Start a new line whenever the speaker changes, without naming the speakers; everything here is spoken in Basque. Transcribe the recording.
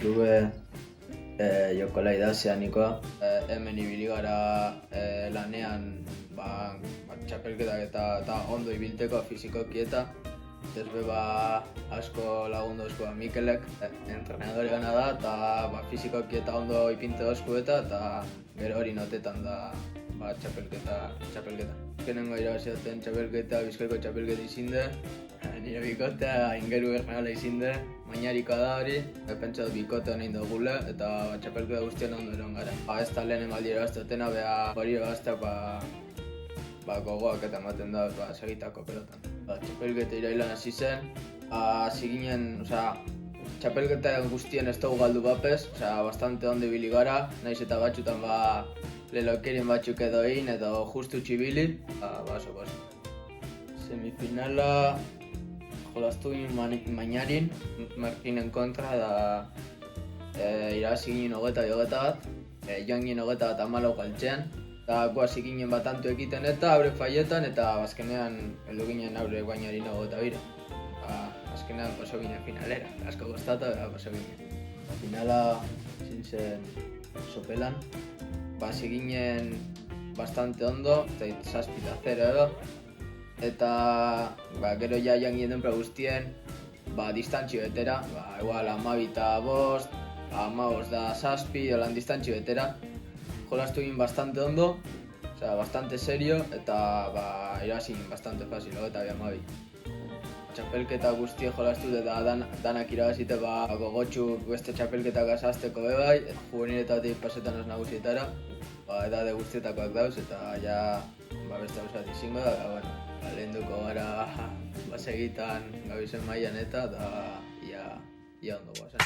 klube jokola idatzea nikoa. Hemen ibili gara lanean txapelketak eta ondo ibilteko fizikoki eta desbe asko lagundu osku Mikelek, entrenadore gana da eta fizikoki eta ondo ipinte osku eta gero hori notetan da txapelketa. Azkenengo irabazioten txapelketa, Bizkaiko txapelketa izinde, nire bikotea Aingeru Bernala izinde, mainarikoa da hori, pentsa dut bikote honein dugula eta txapelketa guztien ondo eron gara. Ez da lehen emaldi irabaztotena, hori irabazteak gogoak eta ematen da segitako pelotan. Txapelketa irailan hasi zen, hasi ginen, txapelketa guztien ez dugu galdu bapez, bastante ondo ibili gara, nahiz eta batxutan lelokerien batzuk edo egin edo justu txibili, oso. Semifinala jolaztu ginen Mañarin, Martinen kontra da irabazi ginen 20 bat, joan ginen 21 galtzean, eta hasi ginen batantu ekiten eta aurrek faietan eta azkenean heldu ginen aurrek Mañarin 22. Azkenean paso ginen finalera, asko gustatu eta paso ginen. Finala zintzen sopelan, hasi ginen bastante ondo, 7-0 edo, eta gero joan ginen denbora guztien distantzio betera, igual 12-5, 15-7, holan distantzio betera. Jolastu ginen bastante ondo, bastante serio, eta irabazi ginen bastante fácil, eta 12. Txapelketa guztie jolastu eta danak irabazite gogotxu beste txapelketak azazteko bebai, juveniletatik pasetan os nagusietara, edade guztietakoak dauz eta beste gauzat izingo da, lehen duko gara segitan gabizen mailan eta ia ondo guazen.